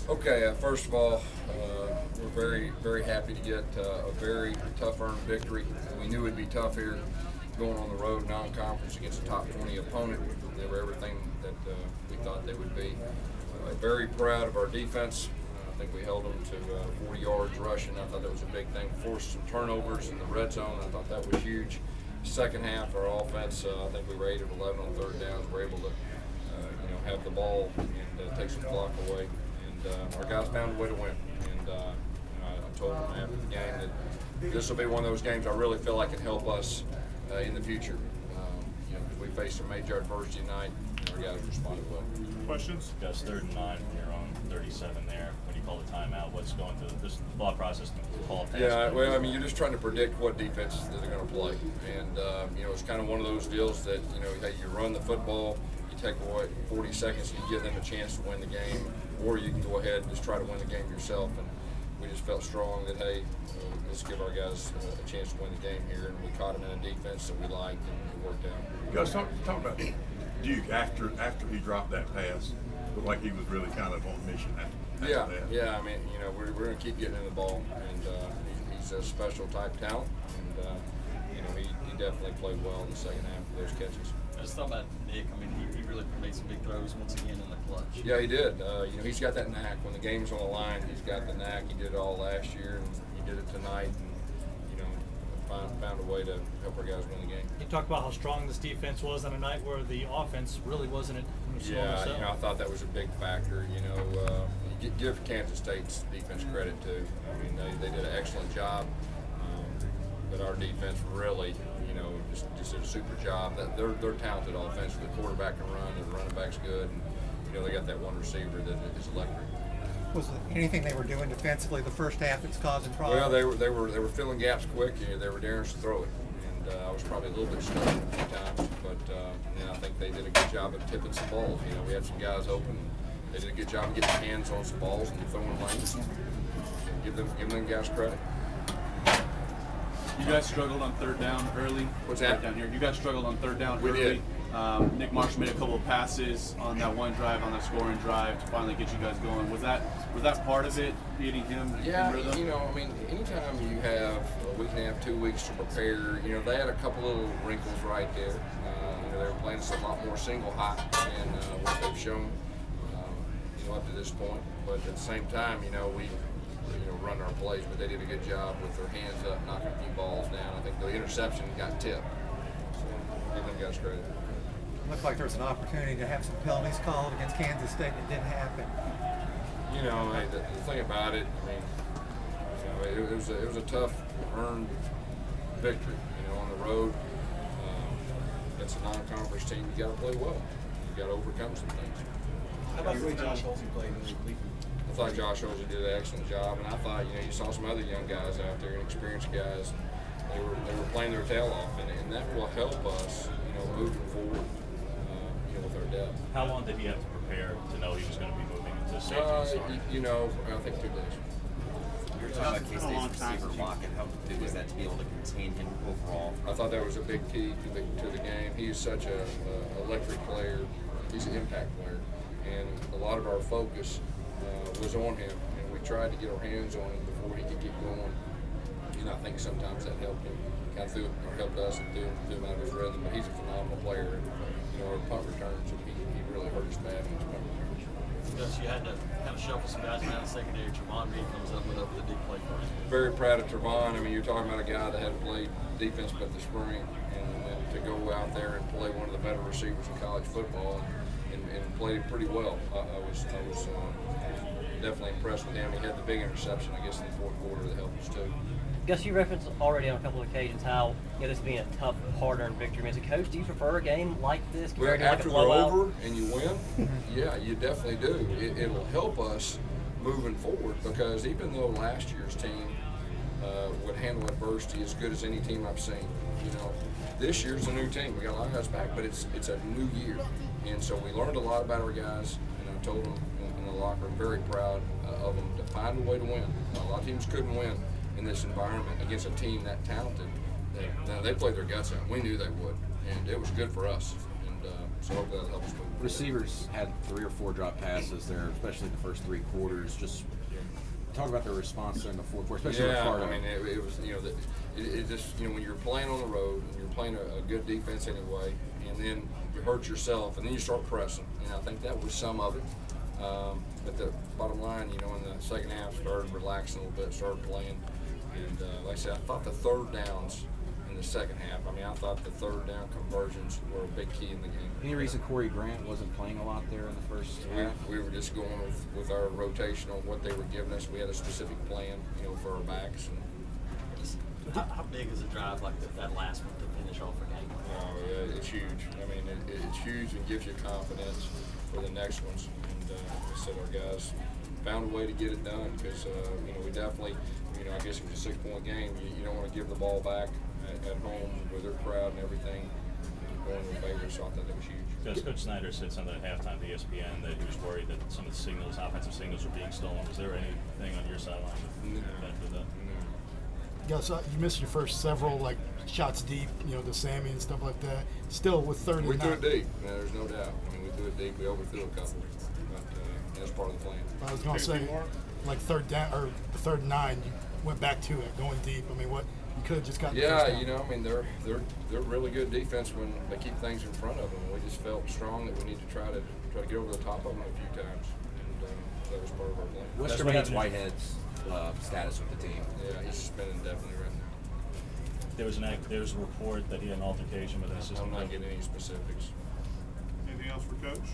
Okay, first of all, we're very, very happy to get a very tough earned victory. We knew it'd be tough here going on the road, non-conference against a top 20 opponent. They were everything that we thought they would be. Very proud of our defense. I think we held them to 40 yards rushing. I thought that was a big thing. Forced some turnovers in the red zone. I thought that was huge. Second half, our offense, I think we were 8 of 11 on third downs. We're able to, have the ball and take some clock away. Our guys found a way to win. And I told them after the game that this will be one of those games I really feel like can help us in the future. We faced some major adversity tonight, and our guys responded well. Questions? Gus, 3rd and 9 from your own 37 there. When you call the timeout, what's going through this thought process to call a pass? Yeah, well, I mean, you're just trying to predict what defenses that they're going to play. And, it's kind of one of those deals that, you run the football, you take away 40 seconds, and you give them a chance to win the game, or you can go ahead and just try to win the game yourself. And we just felt strong that, hey, let's give our guys a chance to win the game here. And we caught them in a defense that we liked, and it worked out. Gus, talk about Duke after he dropped that pass. Looked like he was really kind of on mission after that. Yeah. I mean, we're going to keep getting in the ball, and he's a special type talent, and he definitely played well in the second half of those catches. I just thought about Nick. I mean, he really made some big throws once again in the clutch. Yeah, he did. He's got that knack. When the game's on the line, he's got the knack. He did it all last year, and he did it tonight. And, found a way to help our guys win the game. You talked about how strong this defense was on a night where the offense really wasn't I thought that was a big factor. You give Kansas State's defense credit too. I mean, they did an excellent job, but our defense really, just did a super job. That they're talented offensively. The quarterback can run, and the running back's good, and they got that one receiver that is electric. Was there anything they were doing defensively the first half that's causing problems? Well, they were filling gaps quick. They were daring us to throw it, and I was probably a little bit stuck a few times. But I think they did a good job of tipping some balls. We had some guys open. They did a good job of getting hands on some balls and throwing lanes. And give them guys credit. You guys struggled on third down early. What's that? Right down here. You guys struggled on third down We early. did. Nick Marshall made a couple of passes on that one drive, on that scoring drive, to finally get you guys going. Was that part of it, getting him Yeah, in rhythm? anytime you have a week and a half, 2 weeks to prepare, they had a couple little wrinkles right there. They were playing a lot more single high than what they've shown, up to this point. But at the same time, we run our plays, but they did a good job with their hands up, knocking a few balls down. I think the interception got tipped. So give them guys credit. Looked like there was an opportunity to have some penalties called against Kansas State, and it didn't happen. The thing about it, it was a tough earned victory. On the road, it's a non-conference team. You got to play well. You got to overcome some things. How about the way Josh Olsen played in the league? I thought Josh Olsen did an excellent job, and I thought you saw some other young guys out there, inexperienced guys. They were playing their tail off, and that will help us, moving forward. With our depth. How long did he have to prepare to know he was going to be moving into safety? I think 2 days. You're talking about K-State's receiver block, and how big was that to be able to contain him overall? I thought that was a big key to the game. He's such a electric player. He's an impact player, and a lot of our focus was on him, and we tried to get our hands on him before he could get going. And I think sometimes that helped him, helped us and threw him out of his rhythm. But he's a phenomenal player. Our punt returns, he really hurt us bad in his punt returns. Gus, you had to kind of shuffle some guys around the secondary. Trevon Reed comes up with a big play for you. Very proud of Trevon. You're talking about a guy that hadn't played defense but the spring, and to go out there and play one of the better receivers in college football and played pretty well. I was definitely impressed with him. He had the big interception, I guess, in the fourth quarter that helped us too. Gus, you referenced already on a couple of occasions how this being a tough, hard-earned victory. As a coach, do you prefer a game like this? Well, after they're over and you win, yeah, you definitely do. It'll help us moving forward, because even though last year's team would handle adversity as good as any team I've seen, this year's a new team. We got a lot of guys back, but it's a new year, and so we learned a lot about our guys. And I told them in the locker room, very proud of them to find a way to win. A lot of teams couldn't win in this environment against a team that talented. They played their guts out. We knew they would, and it was good for us. And So hopefully that'll help us move forward. Receivers had 3 or 4 drop passes there, especially the first 3 quarters. Just talk about the response in the fourth quarter, especially with Yeah, Ricardo. I mean, it was, it just, when you're playing on the road and you're playing a good defense anyway, and then you hurt yourself, and then you start pressing. And I think that was some of it. But the bottom line, in the second half, started relaxing a little bit, started playing. And like I said, I thought the third downs in the second half, I thought the third down conversions were a big key in the game. Any reason Corey Grant wasn't playing a lot there in the first half? We were just going with our rotation on what they were giving us. We had a specific plan, for our backs. And How big is a drive like that last one to finish off a game? oh, yeah, it's huge. It's huge and gives you confidence for the next ones. And like I said, our guys found a way to get it done because, we definitely, I guess it was a 6-point game. You don't want to give the ball back at home with their crowd and everything going in favor. So I thought that was huge. Because Coach Snyder said something at halftime to ESPN that he was worried that some of the signals, offensive signals, were being stolen. Was there anything on your sideline with that? Gus, you missed your first several shots deep, the Sammy and stuff like that. Still with 3rd and 9. We threw it deep. There's no doubt. We threw it deep. We overthrew a couple, but that's part of the plan. I was going to say, third down or the 3rd and 9, you went back to it, going deep. What you could have just gotten. Yeah, the first down. they're really good defense when they keep things in front of them. We just felt strong that we need to try to get over the top of them a few times, and that was part of our plan. What's Jermaine's Whitehead's status with the team? Yeah, he's suspended indefinitely right now. There was a report that he had an altercation with an assistant. I'm not getting any specifics. Anything else for Coach?